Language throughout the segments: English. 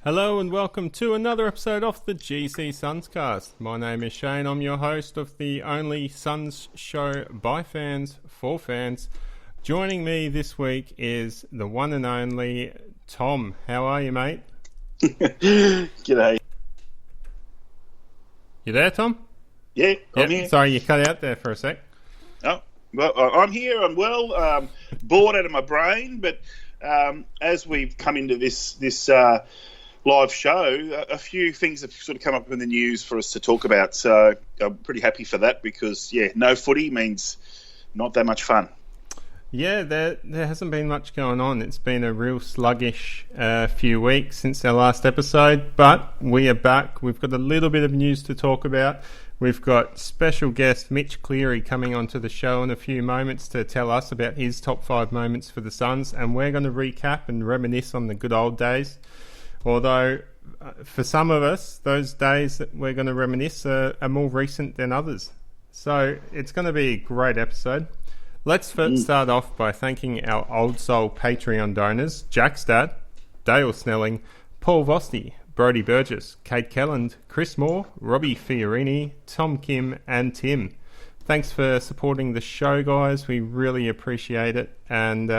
Hello and welcome to another episode of the GCSUNScast. My name is Shane. I'm your host of the only Suns show by fans for fans. Joining me this week is the one and only Tom. How are you, mate? G'day. You there, Tom? Yeah, I'm here. Sorry, you cut out there for a sec. Oh, well, I'm here. I'm well. Bored out of my brain, but as we've come into this live show, a few things have sort of come up in the news for us to talk about. So I'm pretty happy for that because, no footy means not that much fun. Yeah, there hasn't been much going on. It's been a real sluggish few weeks since our last episode, but we are back. We've got a little bit of news to talk about. We've got special guest Mitch Cleary coming onto the show in a few moments to tell us about his top 5 moments for the Suns, and we're going to recap and reminisce on the good old days. Although, for some of us, those days that we're going to reminisce are more recent than others. So it's going to be a great episode. Let's first start off by thanking our Old Soul Patreon donors, Jack Stat, Dale Snelling, Paul Vosti, Brody Burgess, Kate Kelland, Chris Moore, Robbie Fiorini, Tom Kim, and Tim. Thanks for supporting the show, guys. We really appreciate it. And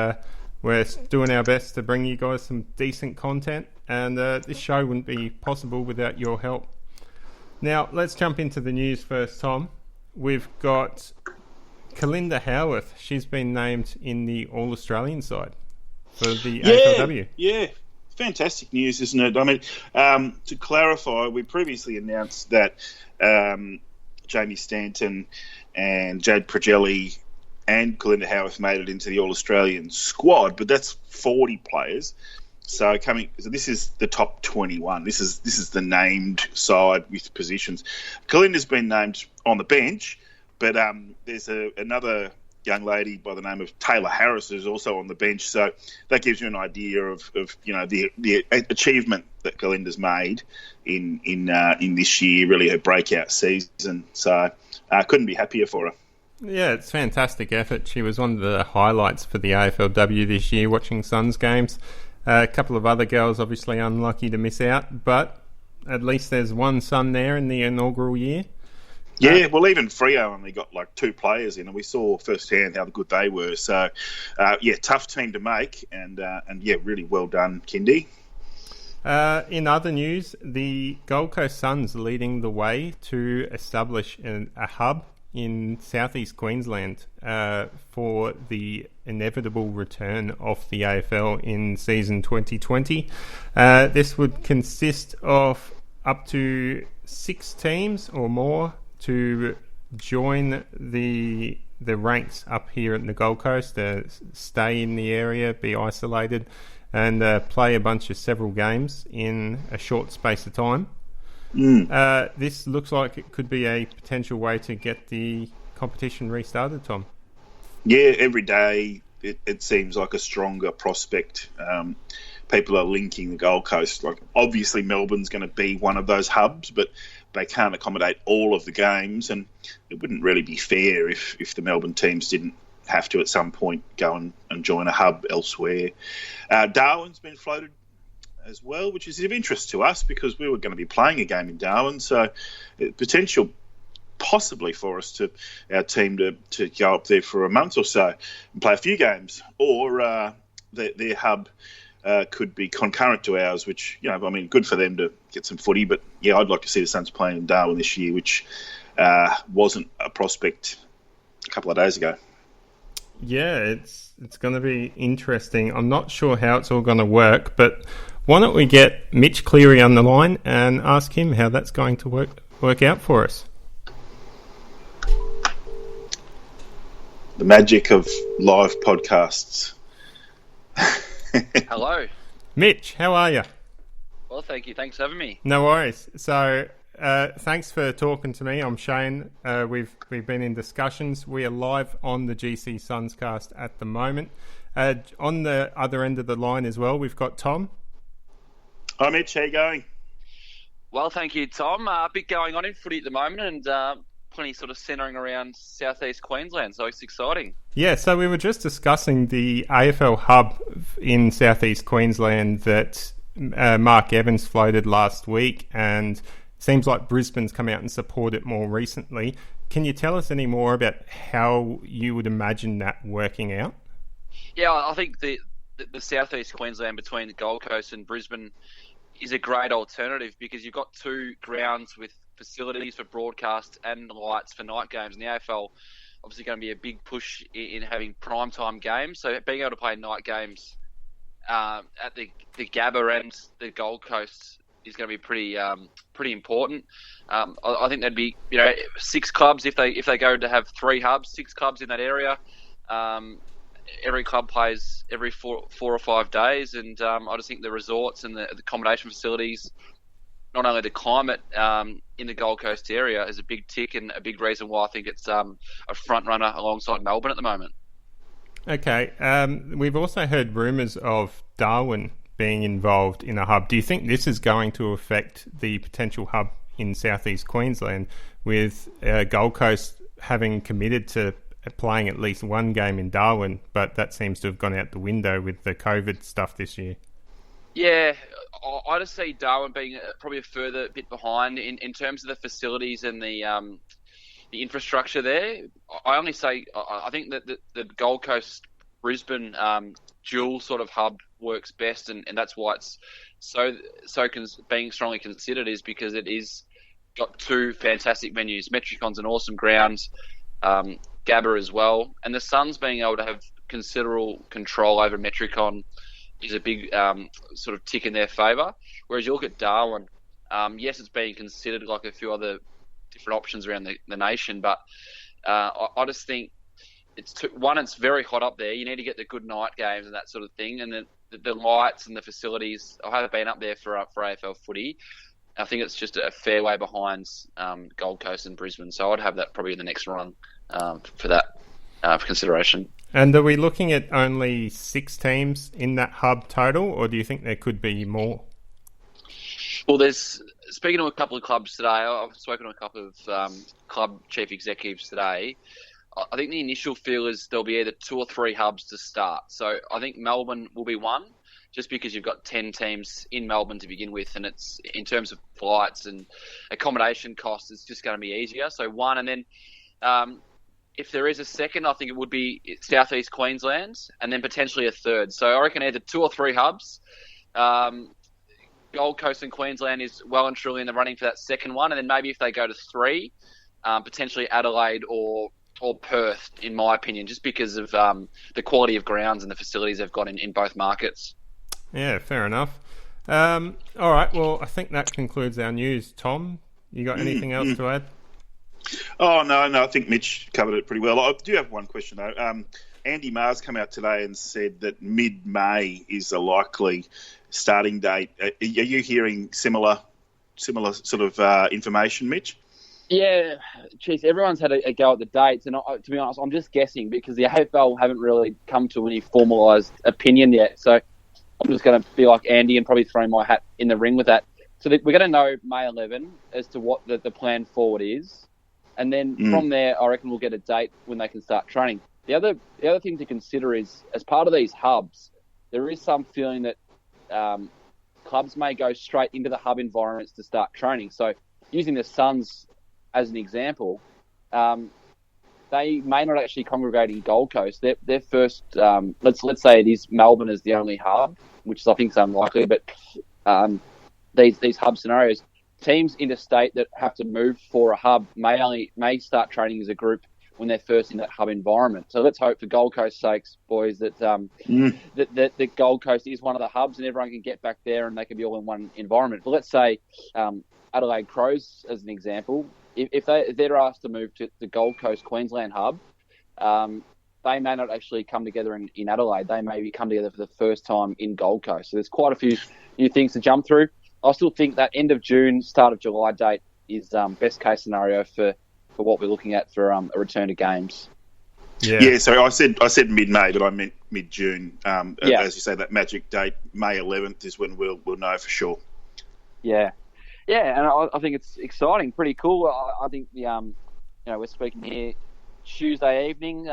we're doing our best to bring you guys some decent content. And this show wouldn't be possible without your help. Now, let's jump into the news first, Tom. We've got Kalinda Howarth. She's been named in the All-Australian side for the AFLW. Yeah, fantastic news, isn't it? I mean, to clarify, we previously announced that Jamie Stanton and Jade Progelli and Kalinda Howarth made it into the All-Australian squad, but that's 40 players. So this is the top 21. This is the named side with positions. Kalinda's been named on the bench, but there's another young lady by the name of Taylor Harris who's also on the bench. So that gives you an idea of the achievement that Kalinda's made in this year, really her breakout season. So I couldn't be happier for her. Yeah, it's fantastic effort. She was one of the highlights for the AFLW this year, watching Suns games. A couple of other girls obviously unlucky to miss out, but at least there's one Sun there in the inaugural year. Yeah, well, even Freo only got like 2 players in, and we saw firsthand how good they were. So, tough team to make, and really well done, Kindy. In other news, the Gold Coast Suns are leading the way to establish a hub in southeast Queensland for the inevitable return of the AFL in season 2020. This would consist of up to 6 teams or more to join the ranks up here at the Gold Coast, stay in the area, be isolated, and play a bunch of several games in a short space of time. This looks like it could be a potential way to get the competition restarted, Tom. Yeah, every day it seems like a stronger prospect. People are linking the Gold Coast. Like, obviously Melbourne's going to be one of those hubs, but they can't accommodate all of the games, and it wouldn't really be fair if the Melbourne teams didn't have to at some point go and join a hub elsewhere. Darwin's been floated as well, which is of interest to us because we were going to be playing a game in Darwin, so potential possibly for our team to go up there for a month or so and play a few games, or their hub could be concurrent to ours, which, good for them to get some footy, but I'd like to see the Suns playing in Darwin this year, which wasn't a prospect a couple of days ago. Yeah, it's going to be interesting. I'm not sure how it's all going to work, but why don't we get Mitch Cleary on the line and ask him how that's going to work out for us? The magic of live podcasts. Hello. Mitch, how are you? Well, thank you. Thanks for having me. No worries. So, thanks for talking to me. I'm Shane. We've been in discussions. We are live on the GCSUNScast at the moment. On the other end of the line as well, we've got Tom. Hi, Mitch. How you going? Well, thank you, Tom. A bit going on in footy at the moment, and plenty sort of centering around southeast Queensland, so it's exciting. Yeah, so we were just discussing the AFL hub in southeast Queensland that Mark Evans floated last week, and seems like Brisbane's come out and supported it more recently. Can you tell us any more about how you would imagine that working out? Yeah, I think the southeast Queensland between the Gold Coast and Brisbane is a great alternative because you've got two grounds with facilities for broadcast and lights for night games. And the AFL obviously going to be a big push in having primetime games. So being able to play night games at the Gabba and the Gold Coast is going to be pretty important. I think there'd be 6 clubs if they go to have 3 hubs, 6 clubs in that area. Every club plays every 4 or 5 days, and I just think the resorts and the accommodation facilities, not only the climate in the Gold Coast area, is a big tick and a big reason why I think it's a front runner alongside Melbourne at the moment. Okay, we've also heard rumours of Darwin being involved in a hub. Do you think this is going to affect the potential hub in southeast Queensland, with Gold Coast having committed to playing at least one game in Darwin, but that seems to have gone out the window with the COVID stuff this year? Yeah, I just see Darwin being probably a further bit behind in terms of the facilities and the infrastructure there. I think that the Gold Coast Brisbane dual sort of hub works best, and that's why it's being strongly considered, is because it is got 2 fantastic venues. Metricon's an awesome ground, Gabba as well, and the Suns being able to have considerable control over Metricon is a big sort of tick in their favour. Whereas you look at Darwin, yes, it's being considered like a few other different options around the nation, but I just think it's very hot up there. You need to get the good night games and that sort of thing, and then the lights and the facilities. I have been up there for AFL footy. I think it's just a fair way behind Gold Coast and Brisbane, so I'd have that probably in the next run for that for consideration. And are we looking at only 6 teams in that hub total, or do you think there could be more? Well, speaking to a couple of clubs today, I've spoken to a couple of club chief executives today. I think the initial feel is there'll be either 2 or 3 hubs to start. So I think Melbourne will be one, just because you've got 10 teams in Melbourne to begin with, and it's in terms of flights and accommodation costs, it's just going to be easier. So one, and then if there is a second, I think it would be southeast Queensland, and then potentially a third. So I reckon either 2 or 3 hubs. Gold Coast and Queensland is well and truly in the running for that second one, and then maybe if they go to 3, potentially Adelaide or Perth, in my opinion, just because of the quality of grounds and the facilities they've got in both markets. Yeah, fair enough. All right, well, I think that concludes our news. Tom, you got anything else to add? Oh, no, I think Mitch covered it pretty well. I do have one question, though. Andy Maher's come out today and said that mid-May is a likely starting date. Are you hearing similar sort of information, Mitch? Yeah, geez, everyone's had a go at the dates, and to be honest, I'm just guessing because the AFL haven't really come to any formalised opinion yet. So I'm just going to be like Andy and probably throw my hat in the ring with that. So we're going to know May 11 as to what the plan forward is, and then from there, I reckon we'll get a date when they can start training. The other thing to consider is, as part of these hubs, there is some feeling that clubs may go straight into the hub environments to start training. So using the Suns as an example, they may not actually congregate in Gold Coast. Their first, let's say it is Melbourne as the only hub, which I think is unlikely, but these hub scenarios, teams interstate that have to move for a hub may start training as a group when they're first in that hub environment. So let's hope, for Gold Coast's sakes, boys, that that Gold Coast is one of the hubs and everyone can get back there and they can be all in one environment. But let's say Adelaide Crows, as an example, if they're asked to move to the Gold Coast Queensland hub, they may not actually come together in Adelaide. They may come together for the first time in Gold Coast. So there's quite a few new things to jump through. I still think that end of June, start of July date is best case scenario for what we're looking at for a return to games. Yeah. So I said mid-May, but I meant mid-June. As you say, that magic date, May 11th, is when we'll know for sure. Yeah, and I think it's exciting, pretty cool. I think we're speaking here Tuesday evening,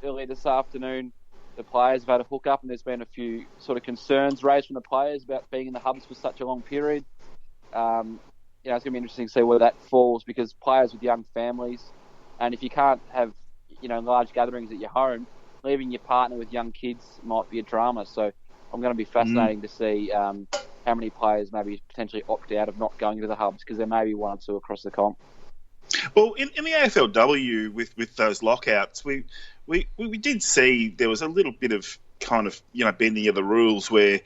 early this afternoon. the players have had a hook up, and there's been a few sort of concerns raised from the players about being in the hubs for such a long period. It's going to be interesting to see where that falls, because players with young families, and if you can't have, large gatherings at your home, leaving your partner with young kids might be a drama. So I'm going to be fascinating to see how many players maybe potentially opt out of not going to the hubs, because there may be one or two across the comp. Well, in the AFLW with those lockouts, we did see there was a little bit of kind of bending of the rules where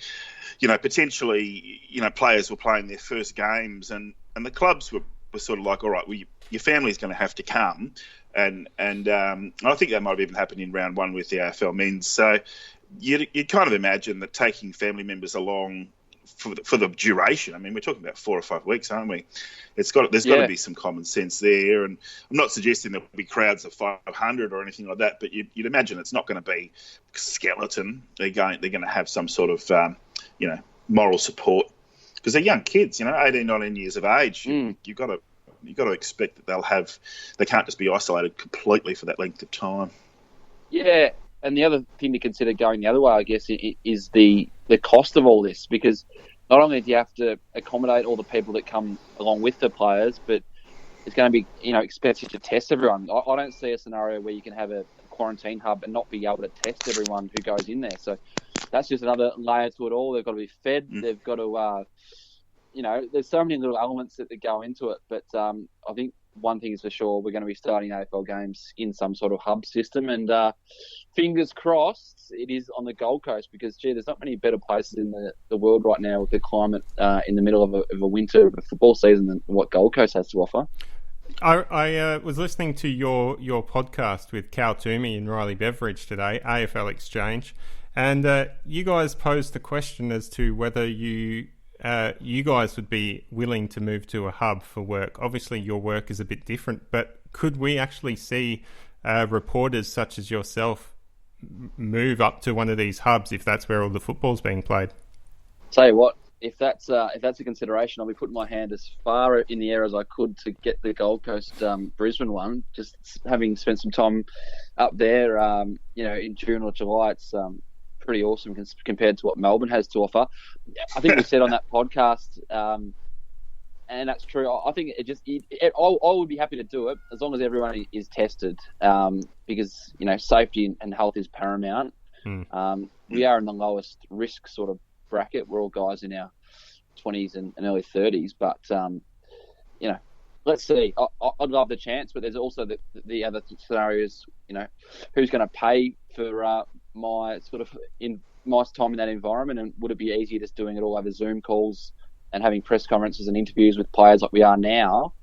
potentially players were playing their first games and the clubs were sort of like, all right, well, your family's going to have to come, and I think that might have even happened in round one with the AFL men's. So you'd kind of imagine that taking family members along for the duration. I mean, we're talking about 4 or 5 weeks, aren't we? There's got to be some common sense there, and I'm not suggesting there'll be crowds of 500 or anything like that, but you'd imagine it's not going to be skeleton. They're going to have some sort of moral support, because they're young kids, 18, 19 years of age. You've got to expect that they can't just be isolated completely for that length of time. Yeah, and the other thing to consider going the other way, I guess, is the cost of all this, because not only do you have to accommodate all the people that come along with the players, but it's going to be expensive to test everyone. I don't see a scenario where you can have a quarantine hub and not be able to test everyone who goes in there. So that's just another layer to it all. They've got to be fed. They've got to, there's so many little elements that go into it. But I think one thing is for sure, we're going to be starting AFL games in some sort of hub system, and fingers crossed it is on the Gold Coast, because there's not many better places in the world right now with the climate in the middle of a winter football season than what Gold Coast has to offer. I was listening to your podcast with Cal Toomey and Riley Beveridge today, AFL Exchange, and you guys posed the question as to whether you guys would be willing to move to a hub for work. Obviously, your work is a bit different, but could we actually see reporters such as yourself move up to one of these hubs if that's where all the football's being played? Tell you what, if that's a consideration, I'll be putting my hand as far in the air as I could to get the Gold Coast Brisbane one. Just having spent some time up there, in June or July, it's pretty awesome compared to what Melbourne has to offer. I think we said on that podcast, and that's true. I think I would be happy to do it as long as everyone is tested, because safety and health is paramount. We are in the lowest risk sort of bracket. We're all guys in our 20s and early 30s, but let's see. I'd love the chance, but there's also the other scenarios. Who's going to pay for my time in that environment, and would it be easier just doing it all over Zoom calls and having press conferences and interviews with players like we are now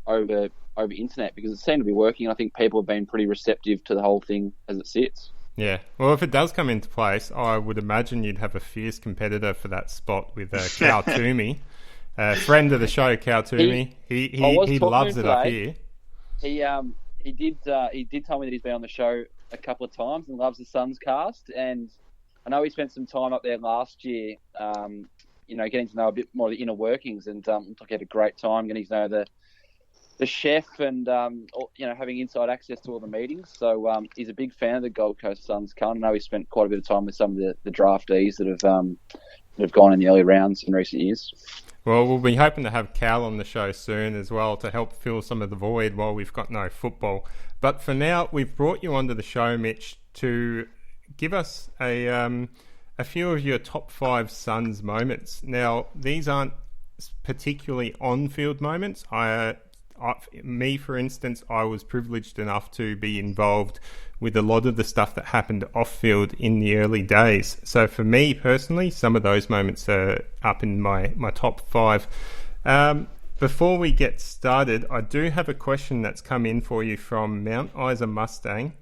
over internet, because it seemed to be working. I think people have been pretty receptive to the whole thing as it sits. Yeah, well, if it does come into place, I would imagine you'd have a fierce competitor for that spot with Cal Toomey, friend of the show, Cal Toomey. He loves it up here. He did tell me that he's been on the show a couple of times and loves the SUNScast, and I know he spent some time up there last year, getting to know a bit more of the inner workings, and he had a great time getting to know the chef and having inside access to all the meetings. So he's a big fan of the Gold Coast SUNScast. I know he spent quite a bit of time with some of the draftees that have gone in the early rounds in recent years. Well, we'll be hoping to have Cal on the show soon as well to help fill some of the void while we've got no football. But for now, we've brought you onto the show, Mitch, to give us a few of your top 5 Suns moments. Now, these aren't particularly on-field moments. Me, for instance, I was privileged enough to be involved with a lot of the stuff that happened off-field in the early days. So for me personally, some of those moments are up in my top 5. Before we get started, I do have a question that's come in for you from Mount Isa Mustang.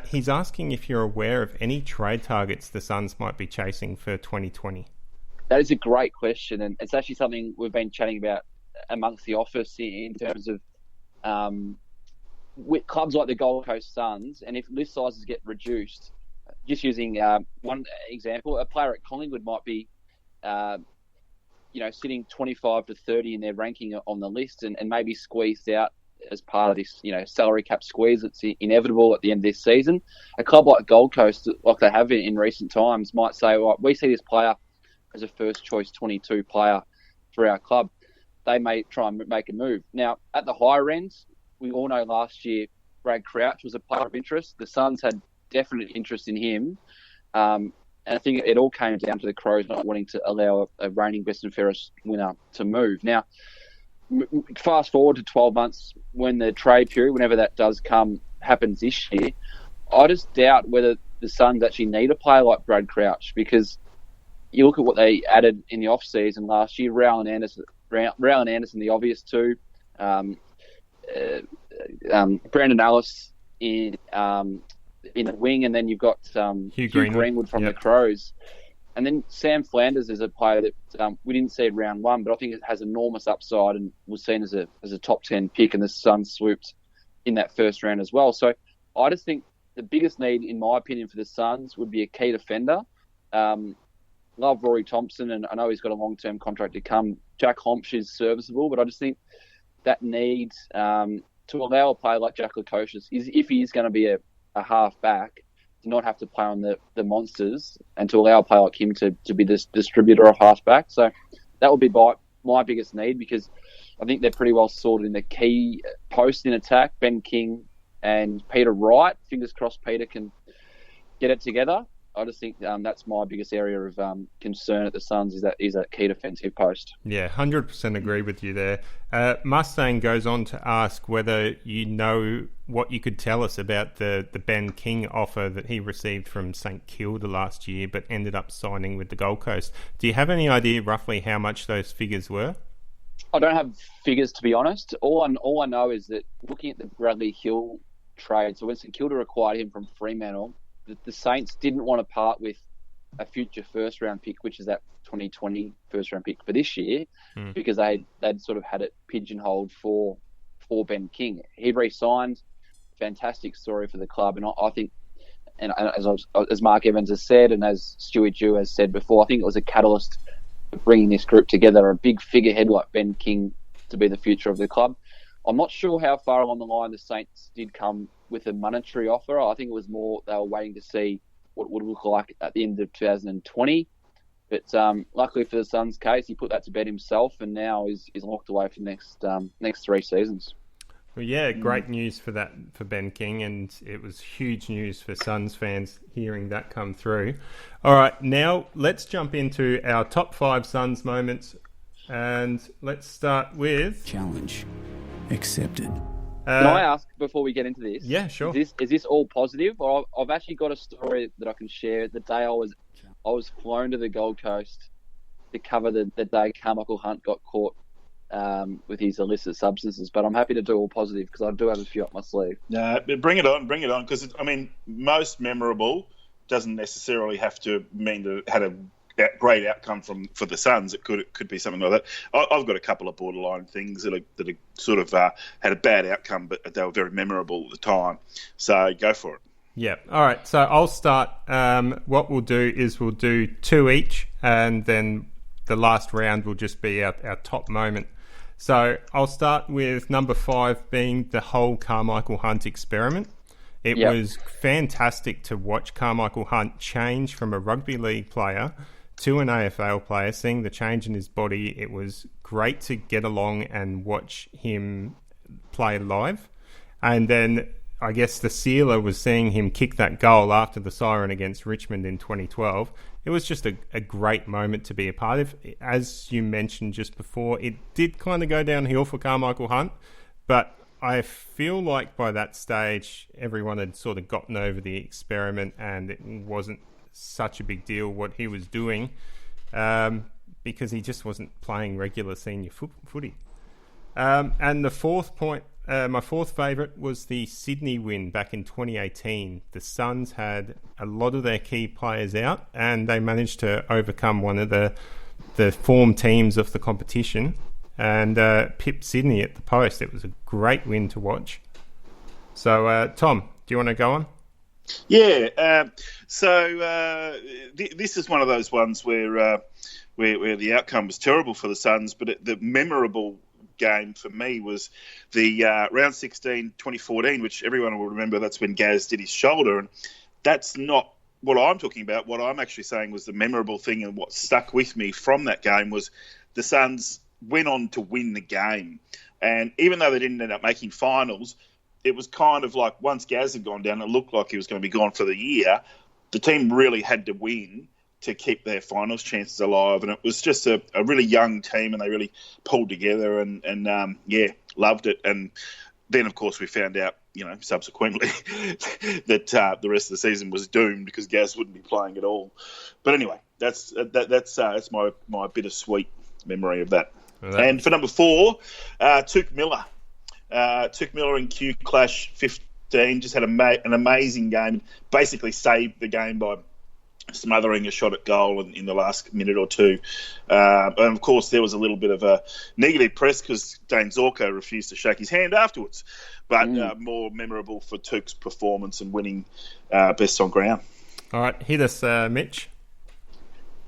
He's asking if you're aware of any trade targets the Suns might be chasing for 2020. That is a great question, and it's actually something we've been chatting about amongst the office in terms of with clubs like the Gold Coast Suns, and if list sizes get reduced, just using one example, a player at Collingwood might be sitting 25 to 30 in their ranking on the list, and maybe squeezed out as part of this, salary cap squeeze that's inevitable at the end of this season. A club like Gold Coast, like they have in recent times, might say, well, we see this player as a first choice 22 player for our club. They may try and make a move. Now, at the higher end, we all know last year Brad Crouch was a player of interest. The Suns had definite interest in him. And I think it all came down to the Crows not wanting to allow a reigning best and fairest winner to move. Now, fast forward to 12 months when the trade period, whenever that does come, happens this year, I just doubt whether the Suns actually need a player like Brad Crouch, because you look at what they added in the off-season last year, Rowland Anderson, the obvious two, Brandon Ellis in the wing, and then you've got Hugh Greenwood from the Crows. And then Sam Flanders is a player that we didn't see in round one, but I think it has enormous upside and was seen as a top 10 pick, and the Suns swooped in that first round as well. So I just think the biggest need, in my opinion, for the Suns would be a key defender. Love Rory Thompson, and I know he's got a long-term contract to come. Jack Homsch is serviceable, but I just think that need to allow a player like Jack Lukosius, if he is going to be a half-back, to not have to play on the monsters, and to allow a player like him to be this distributor of half-back. So that would be my biggest need, because I think they're pretty well sorted in the key post in attack, Ben King and Peter Wright. Fingers crossed Peter can get it together. I just think that's my biggest area of concern at the Suns, is that key defensive post. Yeah, 100% agree with you there. Mustang goes on to ask whether you know what you could tell us about the Ben King offer that he received from St Kilda last year, but ended up signing with the Gold Coast. Do you have any idea roughly how much those figures were? I don't have figures, to be honest. All I know is that looking at the Bradley Hill trade, so when St Kilda acquired him from Fremantle, the Saints didn't want to part with a future first-round pick, which is that 2020 first-round pick for this year, because they'd sort of had it pigeonholed for Ben King. He re-signed. Fantastic story for the club, and I think, and as Mark Evans has said, and as Stewie Dew has said before, I think it was a catalyst for bringing this group together, a big figurehead like Ben King to be the future of the club. I'm not sure how far along the line the Saints did come with a monetary offer. I think it was more they were waiting to see what it would look like at the end of 2020. But luckily for the Suns' case, he put that to bed himself, and now is locked away for the next 3 seasons. Well, yeah, great news for Ben King, and it was huge news for Suns fans hearing that come through. All right, now let's jump into our top 5 Suns moments, and let's start with... Challenge accepted. Can I ask, before we get into this? Yeah, sure. Is this all positive? Or I've actually got a story that I can share. The day I was flown to the Gold Coast to cover the day Carmichael Hunt got caught with his illicit substances. But I'm happy to do all positive, because I do have a few up my sleeve. No, bring it on, because most memorable doesn't necessarily have to mean that it had a great outcome for the Suns. It could be something like that. I've got a couple of borderline things that are sort of had a bad outcome, but they were very memorable at the time. So go for it. Yeah. All right. So I'll start. What we'll do is we'll do 2 each, and then the last round will just be our top moment. So I'll start with number 5 being the whole Carmichael Hunt experiment. It was fantastic to watch Carmichael Hunt change from a rugby league player to an AFL player, seeing the change in his body. It was great to get along and watch him play live. And then I guess the sealer was seeing him kick that goal after the siren against Richmond in 2012. It was just a great moment to be a part of. As you mentioned just before, it did kind of go downhill for Carmichael Hunt, but I feel like by that stage, everyone had sort of gotten over the experiment, and it wasn't such a big deal what he was doing, because he just wasn't playing regular senior footy. And the 4th point, my 4th favourite, was the Sydney win back in 2018. The Suns had a lot of their key players out, and they managed to overcome one of the form teams of the competition and pipped Sydney at the post. It was a great win to watch. So, Tom, do you want to go on? Yeah. This is one of those ones where the outcome was terrible for the Suns, but the memorable game for me was the round 16, 2014, which everyone will remember. That's when Gaz did his shoulder, and that's not what I'm talking about. What I'm actually saying was the memorable thing, and what stuck with me from that game was the Suns went on to win the game. And even though they didn't end up making finals, it was kind of like once Gaz had gone down, it looked like he was going to be gone for the year. The team really had to win to keep their finals chances alive. And it was just a really young team, and they really pulled together and loved it. And then, of course, we found out, subsequently that the rest of the season was doomed because Gaz wouldn't be playing at all. But anyway, that's my bittersweet memory of that. Well, and for number 4, Touk Miller. Touk Miller in Q Clash 15 just had an amazing game. Basically saved the game by smothering a shot at goal in the last minute or two. And, of course, there was a little bit of a negative press because Dane Zorko refused to shake his hand afterwards. But more memorable for Touk's performance and winning best on ground. All right, hit us, Mitch.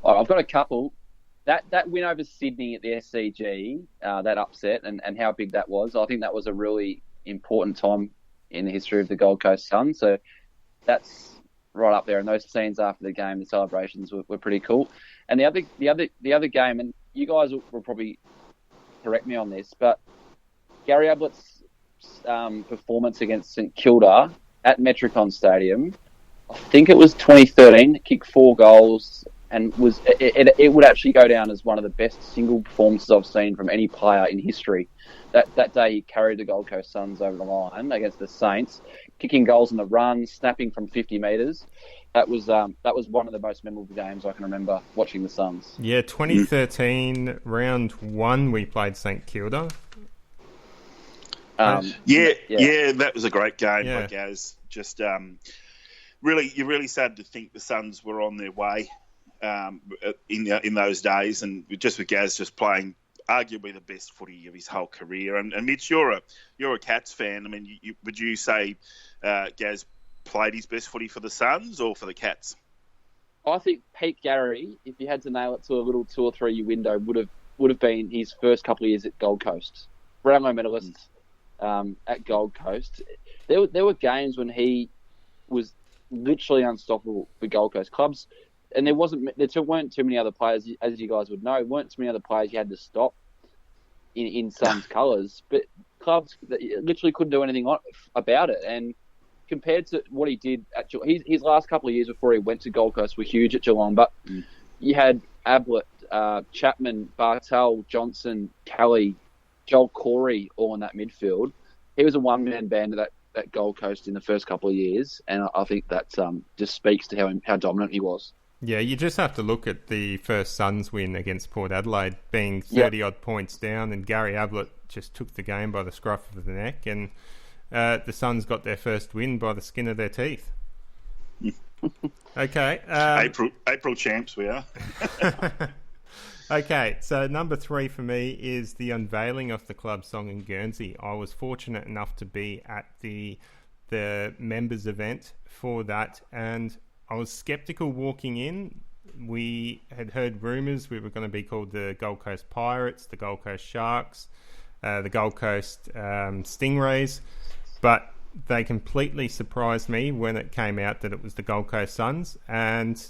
I've got a couple. That win over Sydney at the SCG, that upset and how big that was, I think that was a really important time in the history of the Gold Coast Suns. So that's right up there. And those scenes after the game, the celebrations were pretty cool. And the other game, and you guys will probably correct me on this, but Gary Ablett's performance against St Kilda at Metricon Stadium, I think it was 2013, kicked 4 goals. And it would actually go down as one of the best single performances I've seen from any player in history. That day he carried the Gold Coast Suns over the line against the Saints, kicking goals on the run, snapping from 50 metres. That was one of the most memorable games I can remember watching the Suns. Yeah, 2013 round 1 we played St Kilda. That was a great game by Gaz. Just you really started to think the Suns were on their way. In those days, and just with Gaz just playing arguably the best footy of his whole career. And Mitch, you're a Cats fan. I mean, would you say Gaz played his best footy for the Suns or for the Cats? I think Pete Gary, if you had to nail it to a little 2 or 3 year window, would have been his first couple of years at Gold Coast. Brownlow medalist at Gold Coast. There were games when he was literally unstoppable for Gold Coast clubs. And there weren't too many other players, as you guys would know, weren't too many other players you had to stop in Suns colours. But clubs that literally couldn't do anything about it. And compared to what he did at his last couple of years before he went to Gold Coast were huge at Geelong. But you had Ablett, Chapman, Bartel, Johnson, Kelly, Joel Corey all in that midfield. He was a one-man band at Gold Coast in the first couple of years. And I think that just speaks to how dominant he was. Yeah, you just have to look at the first Suns win against Port Adelaide being 30-odd points down, and Gary Ablett just took the game by the scruff of the neck, and the Suns got their first win by the skin of their teeth. Okay. April champs we are. Okay, so number 3 for me is the unveiling of the club song in Guernsey. I was fortunate enough to be at the members event for that, and I was sceptical walking in. We had heard rumours we were going to be called the Gold Coast Pirates, the Gold Coast Sharks, the Gold Coast Stingrays, but they completely surprised me when it came out that it was the Gold Coast Suns, and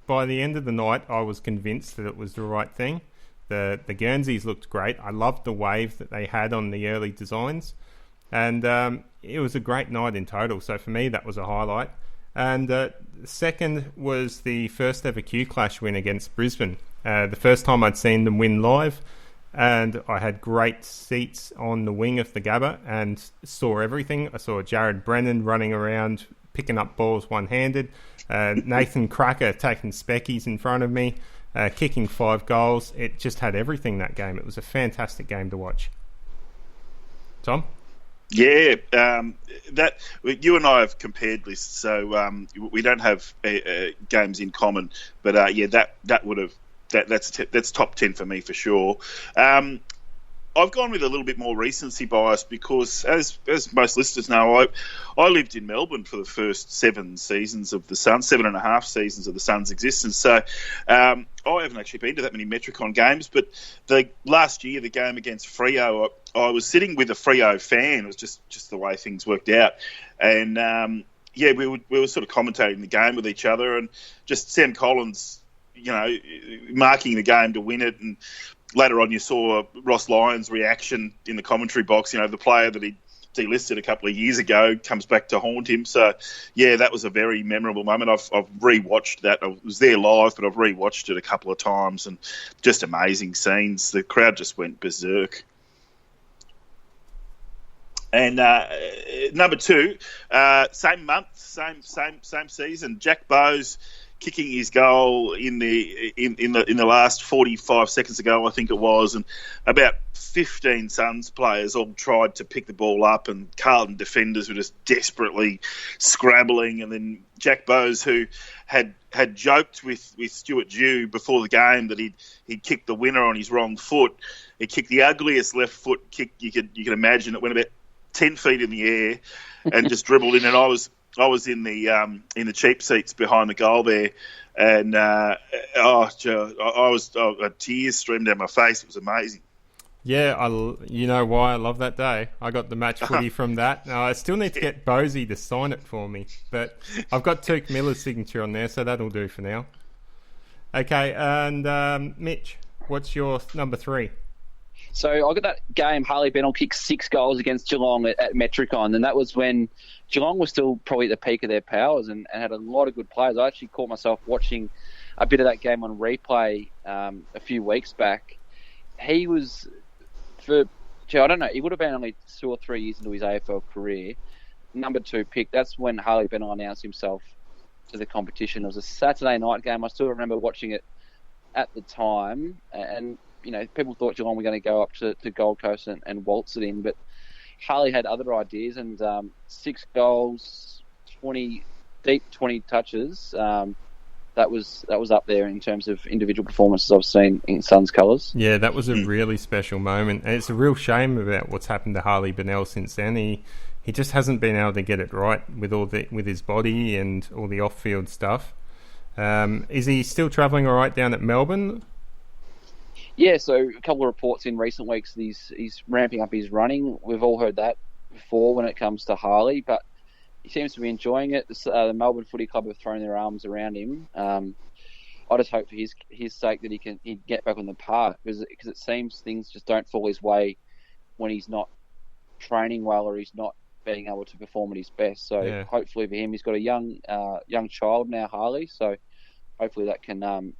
by the end of the night I was convinced that it was the right thing. The Guernseys looked great. I loved the wave that they had on the early designs, and it was a great night in total, so for me that was a highlight. And second was the first ever Q Clash win against Brisbane. The first time I'd seen them win live, and I had great seats on the wing of the Gabba and saw everything. I saw Jared Brennan running around picking up balls one-handed, Nathan Cracker taking speckies in front of me, kicking 5 goals. It just had everything, that game. It was a fantastic game to watch. Tom? Yeah, that you and I have compared lists, so we don't have games in common. But that would have that's top 10 for me for sure. I've gone with a little bit more recency bias because, as most listeners know, I lived in Melbourne for the first 7 seasons of the Suns, 7.5 seasons of the Suns' existence. So I haven't actually been to that many Metricon games, but the last year, the game against Freo, I was sitting with a Freo fan. It was just the way things worked out, and we were sort of commentating the game with each other, and just Sam Collins, marking the game to win it, and later on, you saw Ross Lyon's reaction in the commentary box. The player that he delisted a couple of years ago comes back to haunt him. So, yeah, that was a very memorable moment. I've rewatched that. I was there live, but I've rewatched it a couple of times, and just amazing scenes. The crowd just went berserk. And number 2, same month, same season. Jack Bowes kicking his goal in the last 45 seconds ago, I think it was, and about 15 Suns players all tried to pick the ball up, and Carlton defenders were just desperately scrabbling. And then Jack Bowes, who had joked with Stuart Dew before the game that he'd kicked the winner on his wrong foot. He kicked the ugliest left foot kick you could imagine. It went about 10 feet in the air and just dribbled in. And I was in the cheap seats behind the goal there, and tears streamed down my face. It was amazing. Yeah, you know why I love that day. I got the match footy from that. Now, I still need to get Bosey to sign it for me, but I've got Tuke Miller's signature on there, so that'll do for now. Okay, and Mitch, what's your number 3? So I got that game, Harley Bennell kicked 6 goals against Geelong at Metricon, and that was when Geelong was still probably at the peak of their powers and had a lot of good players. I actually caught myself watching a bit of that game on replay a few weeks back. He was, I don't know, he would have been only 2 or 3 years into his AFL career. Number 2 pick, that's when Harley Bennell announced himself to the competition. It was a Saturday night game. I still remember watching it at the time, and people thought Geelong were going to go up to Gold Coast and waltz it in, but Harley had other ideas, and 6 goals, 20 touches. That was up there in terms of individual performances I've seen in Suns colours. Yeah, that was a really special moment, and it's a real shame about what's happened to Harley Bennell since then. He just hasn't been able to get it right with his body and all the off-field stuff. Is he still travelling all right down at Melbourne? Yeah, so a couple of reports in recent weeks that he's ramping up his running. We've all heard that before when it comes to Harley, but he seems to be enjoying it. The Melbourne Footy Club have thrown their arms around him. I just hope for his sake that he can get back on the park, because it seems things just don't fall his way when he's not training well or he's not being able to perform at his best. So Hopefully for him, he's got a young child now, Harley. So hopefully that can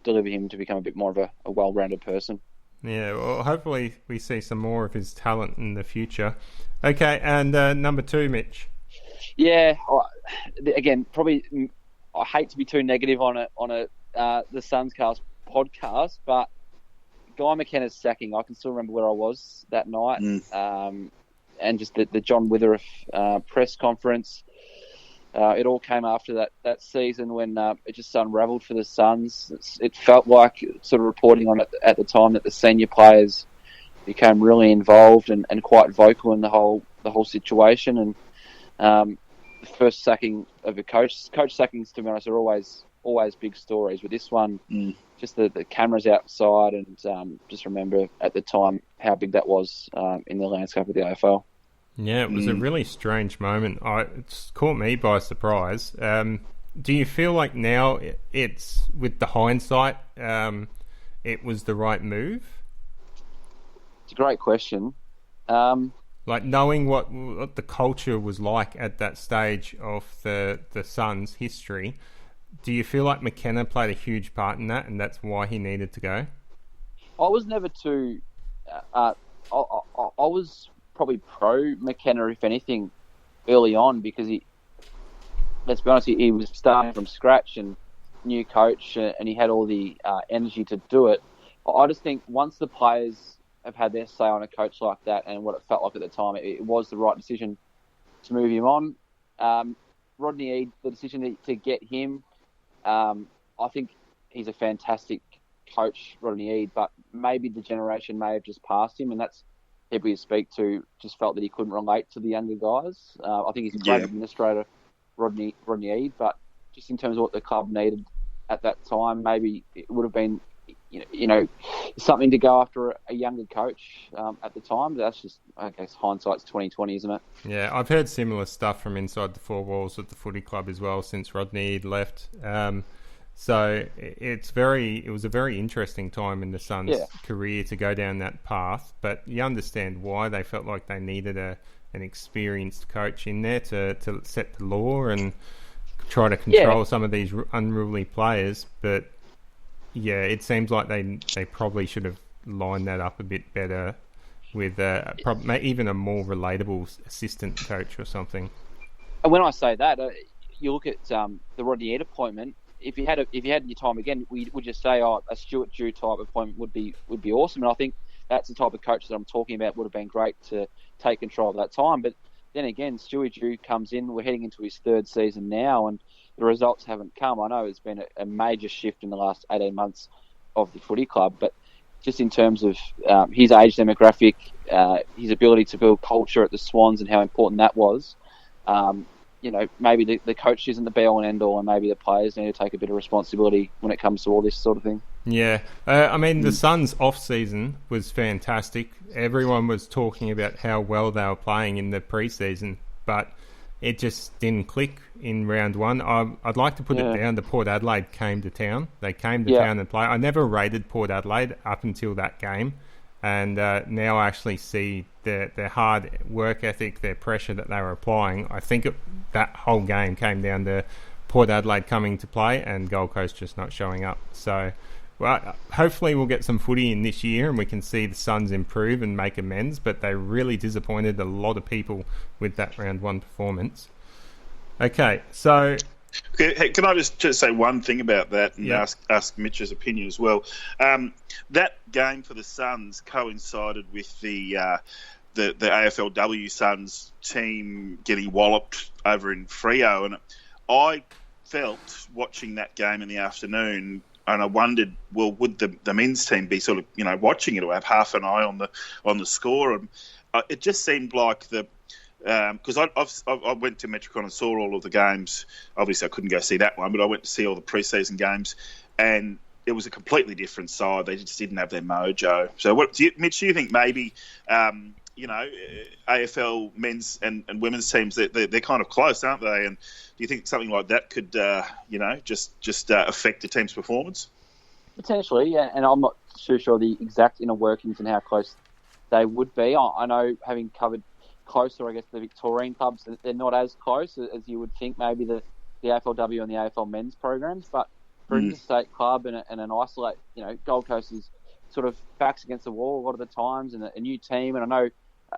deliver him to become a bit more of a well-rounded person. Yeah, well, hopefully we see some more of his talent in the future. Okay, and number 2, Mitch. Yeah, again, probably I hate to be too negative on the Sunscast podcast, but Guy McKenna's sacking, I can still remember where I was that night, and just the John Witherow press conference. It all came after that season when it just unravelled for the Suns. It felt like, sort of reporting on it at the time, that the senior players became really involved and quite vocal in the whole situation. And the first sacking of a coach sackings, to be honest, are always big stories. But this one, just the cameras outside, and just remember at the time how big that was in the landscape of the AFL. Yeah, it was a really strange moment. It's caught me by surprise. Do you feel like now it's, with the hindsight, it was the right move? It's a great question. Like, knowing what the culture was like at that stage of the Suns' history, do you feel like McKenna played a huge part in that, and that's why he needed to go? I was never too... I was probably pro McKenna, if anything, early on, because let's be honest, he was starting from scratch and new coach, and he had all the energy to do it. I just think once the players have had their say on a coach like that and what it felt like at the time, it was the right decision to move him on. Rodney Eade, the decision to get him, I think he's a fantastic coach, Rodney Eade, but maybe the generation may have just passed him, and that's people you speak to just felt that he couldn't relate to the younger guys. I think he's a great administrator, Rodney Eade, but just in terms of what the club needed at that time, maybe it would have been, something to go after a younger coach at the time. But that's just, I guess, hindsight's 20/20, isn't it? Yeah, I've heard similar stuff from inside the four walls at the footy club as well since Rodney Eade left. So it was a very interesting time in the Suns' career to go down that path. But you understand why they felt like they needed an experienced coach in there to set the law and try to control some of these unruly players. But yeah, it seems like they probably should have lined that up a bit better with even a more relatable assistant coach or something. And when I say that, you look at the Rodney Eade appointment. If you had your time again, we would just say, a Stuart Dew type appointment would be awesome. And I think that's the type of coach that I'm talking about. Would have been great to take control at that time. But then again, Stuart Dew comes in. We're heading into his third season now, and the results haven't come. I know it's been a major shift in the last 18 months of the footy club, but just in terms of his age demographic, his ability to build culture at the Swans and how important that was, maybe the coach isn't the be-all and end-all, and maybe the players need to take a bit of responsibility when it comes to all this sort of thing. Yeah. The Suns' off-season was fantastic. Everyone was talking about how well they were playing in the pre-season, but it just didn't click in round one. I'd like to put it down to Port Adelaide came to town. They came to town and played. I never rated Port Adelaide up until that game. And now I actually see their hard work ethic, their pressure that they were applying. I think that whole game came down to Port Adelaide coming to play and Gold Coast just not showing up. So, well, hopefully we'll get some footy in this year and we can see the Suns improve and make amends, but they really disappointed a lot of people with that round one performance. Okay, so... Hey, can I just say one thing about that and ask Mitch's opinion as well? That game for the Suns coincided with the AFLW Suns team getting walloped over in Freo, and I felt watching that game in the afternoon, and I wondered, well, would the men's team be sort of watching it or have half an eye on the score? And it just seemed like because I went to Metricon and saw all of the games. Obviously, I couldn't go see that one, but I went to see all the pre-season games, and it was a completely different side. They just didn't have their mojo. So, Mitch, do you think maybe, AFL men's and women's teams, they're kind of close, aren't they? And do you think something like that could, just affect the team's performance? Potentially, yeah. And I'm not too sure the exact inner workings and how close they would be. I know, having covered closer, I guess, the Victorian clubs, they're not as close as you would think, maybe the AFLW and the AFL men's programs, but for an interstate club and an isolate, Gold Coast is sort of backs against the wall a lot of the times, and a new team, and I know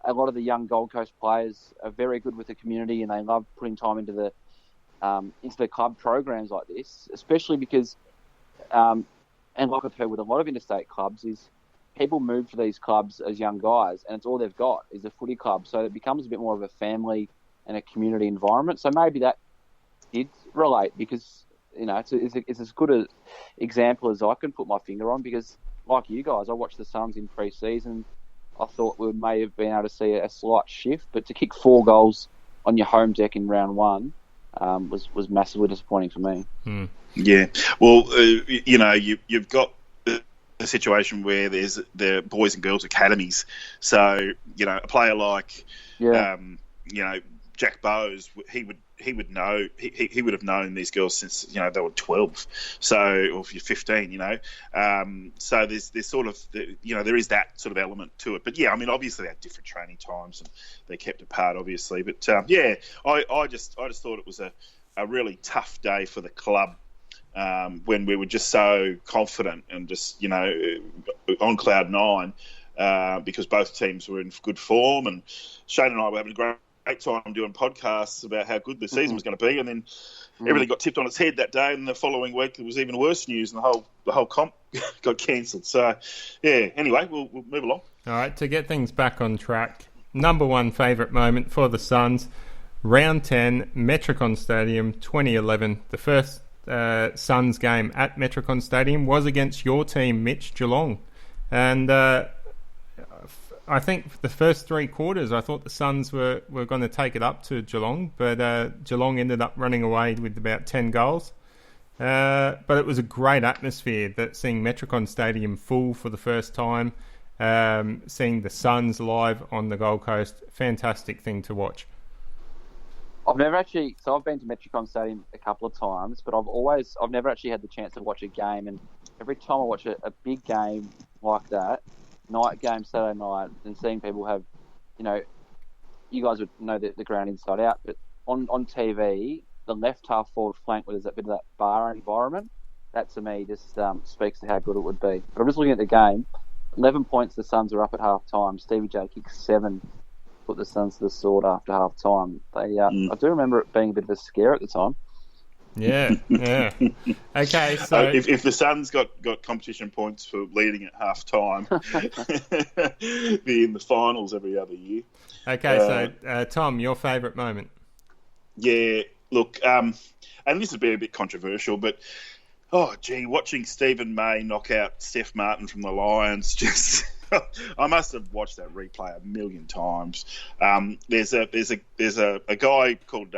a lot of the young Gold Coast players are very good with the community and they love putting time into the club programs like this, especially because, and like I've heard with a lot of interstate clubs, is people move to these clubs as young guys, and it's all they've got is a footy club. So it becomes a bit more of a family and a community environment. So maybe that did relate, because it's as good an example as I can put my finger on. Because like you guys, I watched the Suns in pre-season. I thought we may have been able to see a slight shift, but to kick 4 goals on your home deck in round one was massively disappointing for me. Yeah, well, you've got a situation where there's the boys and girls academies. So, a player like, Jack Bowes, he would know, he would have known these girls since, they were 12. So, or if you're 15, so there's sort of, there is that sort of element to it. But yeah, I mean, obviously they had different training times and they kept apart, obviously. But I just thought it was a really tough day for the club. When we were just so confident and just, on cloud nine, because both teams were in good form, and Shane and I were having a great time doing podcasts about how good the season was going to be, and then everything got tipped on its head that day, and the following week there was even worse news, and the whole comp got cancelled. So, yeah, anyway, we'll move along. All right, to get things back on track, number one favourite moment for the Suns, round 10, Metricon Stadium, 2011, the first Suns game at Metricon Stadium was against your team, Mitch, Geelong. And I think the first 3 quarters, I thought the Suns were going to take it up to Geelong, but Geelong ended up running away with about 10 goals. But it was a great atmosphere, that seeing Metricon Stadium full for the first time, seeing the Suns live on the Gold Coast, fantastic thing to watch. I've been to Metricon Stadium a couple of times, but I've never actually had the chance to watch a game, and every time I watch a big game like that, night game, Saturday night, and seeing people have, you guys would know the ground inside out, but on TV, the left half forward flank where there's that bit of that bar environment, that to me just speaks to how good it would be. But I'm just looking at the game, 11 points the Suns are up at half time. Stevie J kicked 7, put the Suns to the sword after half time. I do remember it being a bit of a scare at the time. Yeah. Okay, so if the Suns got competition points for leading at half time, be in the finals every other year. Okay, so Tom, your favourite moment? Yeah, look, and this has been a bit controversial, but watching Stephen May knock out Steph Martin from the Lions, just I must have watched that replay a million times. There's a guy called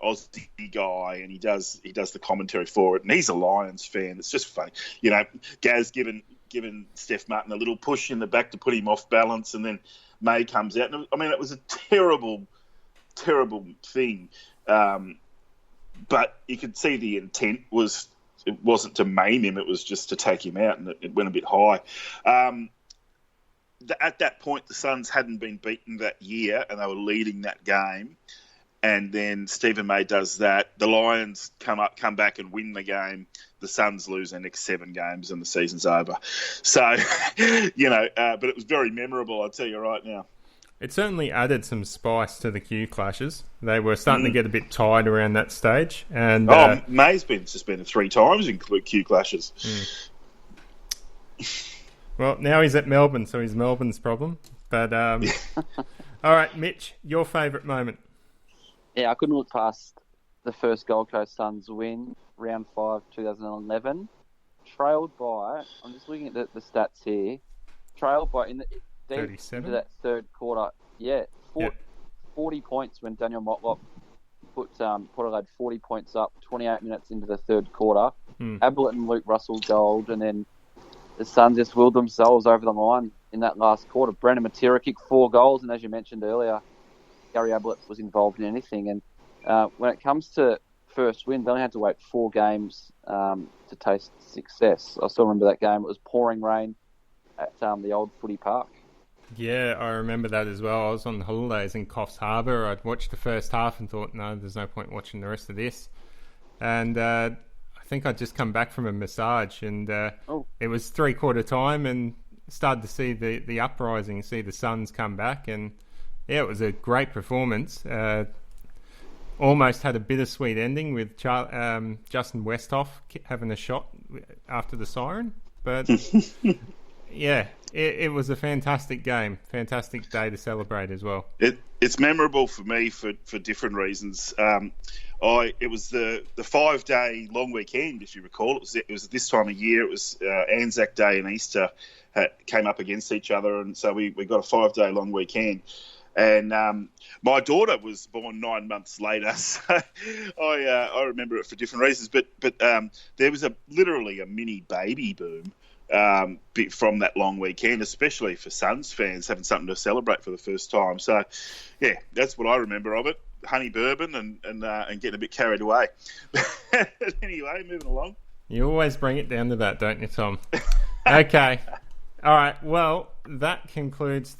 Aussie guy, and he does the commentary for it, and he's a Lions fan. It's just funny, Gaz giving Steph Martin a little push in the back to put him off balance, and then May comes out. And, it was a terrible thing, but you could see the intent it wasn't to maim him; it was just to take him out, and it went a bit high. At that point, the Suns hadn't been beaten that year, and they were leading that game. And then Stephen May does that. The Lions come back and win the game. The Suns lose their next 7 games and the season's over. So, but it was very memorable, I'll tell you right now. It certainly added some spice to the Q clashes. They were starting to get a bit tired around that stage. And May's been suspended 3 times in Q clashes. Well, now he's at Melbourne, so he's Melbourne's problem. But, all right, Mitch, your favourite moment? Yeah, I couldn't look past the first Gold Coast Suns win, round 5, 2011. Trailed by, I'm just looking at the stats here, trailed by deep 37? into that third quarter. Yeah, 40 points when Daniel Motlop put Adelaide 40 points up, 28 minutes into the third quarter. Ablett and Luke Russell gold, and then the Suns just willed themselves over the line in that last quarter. Brendan Matera kicked 4 goals, and as you mentioned earlier, Gary Ablett was involved in anything. And when it comes to first win, they only had to wait 4 games to taste success. I still remember that game. It was pouring rain at the old footy park. Yeah, I remember that as well. I was on holidays in Coffs Harbour. I'd watched the first half and thought, no, there's no point watching the rest of this. And I think I'd just come back from a massage, and it was 3/4 time, and started to see the uprising, see the Suns come back, and yeah, it was a great performance. Almost had a bittersweet ending with Justin Westhoff having a shot after the siren. But yeah, it was a fantastic game. Fantastic day to celebrate as well. It's memorable for me for different reasons. It was the 5-day long weekend, if you recall. It was this time of year. It was Anzac Day and Easter came up against each other, and so we got a 5-day long weekend. And my daughter was born 9 months later, so I remember it for different reasons. But there was literally a mini baby boom from that long weekend, especially for Suns fans having something to celebrate for the first time. So, yeah, that's what I remember of it. Honey bourbon and getting a bit carried away. Anyway, moving along. You always bring it down to that, don't you, Tom? Okay. All right. Well, that concludes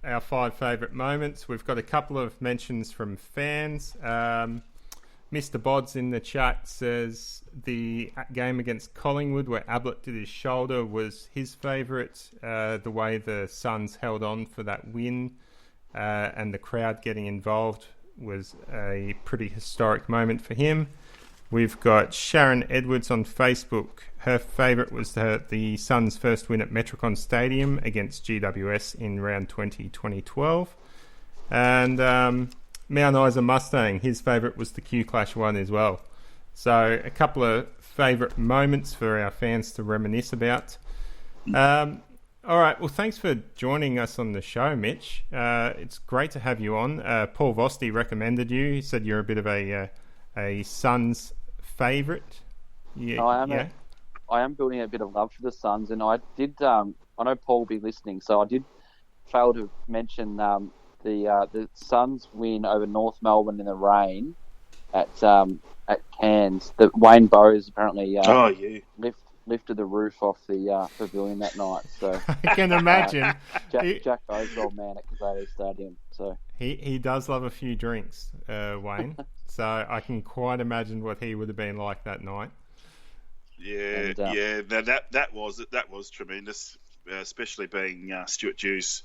our 5 favourite moments. We've got a couple of mentions from fans. Mr. Bods in the chat says the game against Collingwood where Ablett did his shoulder was his favourite. The way the Suns held on for that win and the crowd getting involved was a pretty historic moment for him. We've got Sharon Edwards on Facebook. Her favourite was the Suns' first win at Metricon Stadium against GWS in round 20, 2012. And Mount Isa Mustang, his favourite was the Q Clash one as well. So a couple of favourite moments for our fans to reminisce about. All right. Well, thanks for joining us on the show, Mitch. It's great to have you on. Paul Vosti recommended you. He said you're a bit of a Suns favourite. Yeah, I am building a bit of love for the Suns, and I did. I know Paul will be listening, so I did fail to mention the Suns win over North Melbourne in the rain at Cairns. That Wayne Bowes apparently lifted the roof off the pavilion that night. So I can imagine. Jack Bowes, old man at Casado Stadium. So he does love a few drinks, Wayne. So I can quite imagine what he would have been like that night. Yeah, that was tremendous, especially being Stuart Dew's,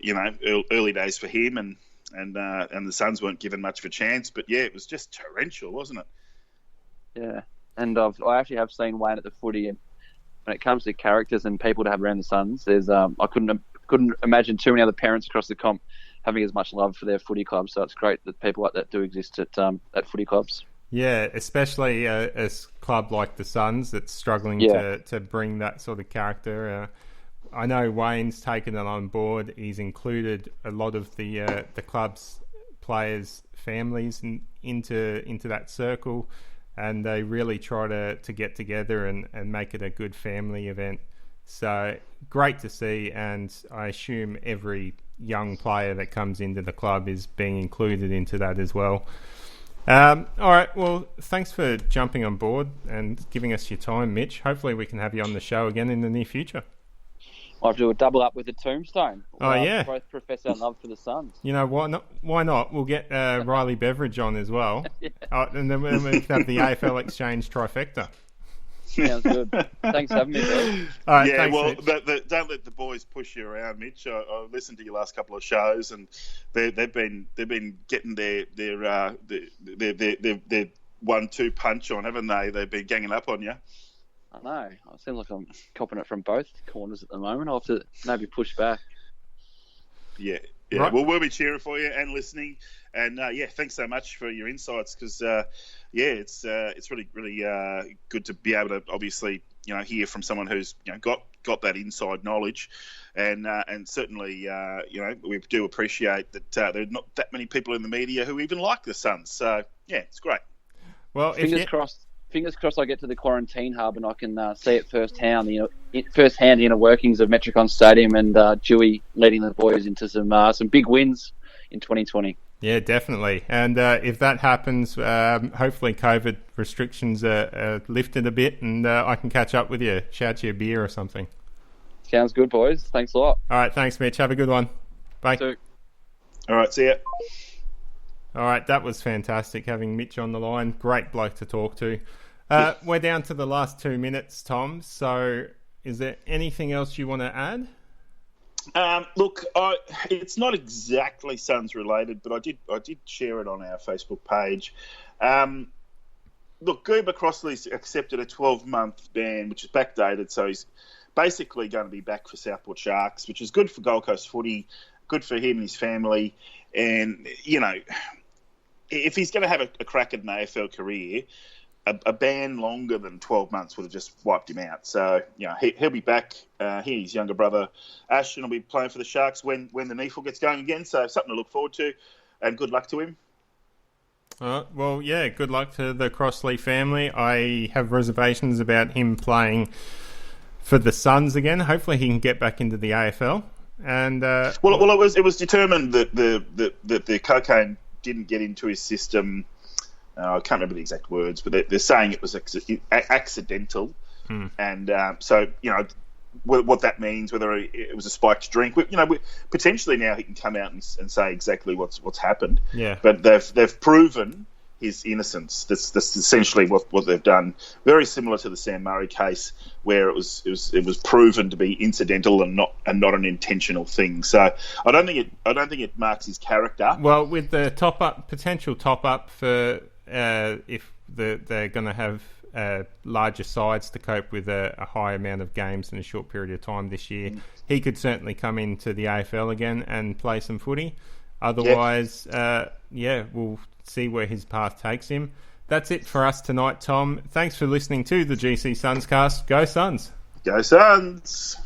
early days for him, and the Suns weren't given much of a chance. But yeah, it was just torrential, wasn't it? Yeah. And I actually have seen Wayne at the footy, and when it comes to characters and people to have around the Suns, there's I couldn't imagine too many other parents across the comp having as much love for their footy club. So it's great that people like that do exist at footy clubs. Yeah, especially a club like the Suns that's struggling to bring that sort of character. I know Wayne's taken it on board. He's included a lot of the club's players' families into that circle. And they really try to get together and make it a good family event. So great to see, and I assume every young player that comes into the club is being included into that as well. All right, well, thanks for jumping on board and giving us your time, Mitch. Hopefully we can have you on the show again in the near future. I'll do a double up with the Tombstone. Yeah. Both profess our love for the Suns. You know, why not? We'll get Riley Beveridge on as well. Yeah. And then we can have the AFL Exchange trifecta. Sounds good. Thanks for having me, bro. All right, yeah, thanks, well, Mitch. don't let the boys push you around, Mitch. I listened to your last couple of shows, and they've been getting their 1-2 punch on, haven't they? They've been ganging up on you. I know. It seems like I'm copping it from both corners at the moment. I'll have to maybe push back. Yeah. Right. Well, we'll be cheering for you and listening. And thanks so much for your insights, because it's really good to be able to obviously hear from someone who's got that inside knowledge, and certainly we do appreciate that there are not that many people in the media who even like the Suns. So yeah, it's great. Well, fingers crossed I get to the quarantine hub and I can see it firsthand the inner workings of Metricon Stadium, and Dewey leading the boys into some big wins in 2020. Yeah, definitely. And if that happens, hopefully COVID restrictions are lifted a bit, and I can catch up with you, shout you a beer or something. Sounds good, boys. Thanks a lot. All right, thanks, Mitch. Have a good one. Bye. You too. All right, see ya. All right, that was fantastic having Mitch on the line. Great bloke to talk to. We're down to the last 2 minutes, Tom. So is there anything else you want to add? Look, it's not exactly Suns related, but I did share it on our Facebook page. Look, Goober Crossley's accepted a 12-month ban, which is backdated, so he's basically going to be back for Southport Sharks, which is good for Gold Coast footy, good for him and his family. And, if he's going to have a crack at an AFL career, a ban longer than 12 months would have just wiped him out. So, he'll be back. His younger brother, Ashton, will be playing for the Sharks when the NEFL gets going again. So, something to look forward to, and good luck to him. Well, yeah, good luck to the Crossley family. I have reservations about him playing for the Suns again. Hopefully he can get back into the AFL. And it was determined that the cocaine didn't get into his system. I can't remember the exact words, but they're saying it was accidental. And so, what that means, whether it was a spiked drink, potentially now he can come out and say exactly what's happened. Yeah. But they've proven his innocence. That's essentially what they've done. Very similar to the Sam Murray case, where it was proven to be incidental and not an intentional thing. So I don't think it marks his character. Well, with the potential top up for if they're going to have larger sides to cope with a high amount of games in a short period of time this year, he could certainly come into the AFL again and play some footy. Otherwise, we'll see where his path takes him. That's it for us tonight, Tom. Thanks for listening to the GCSUNScast. Go Suns! Go Suns!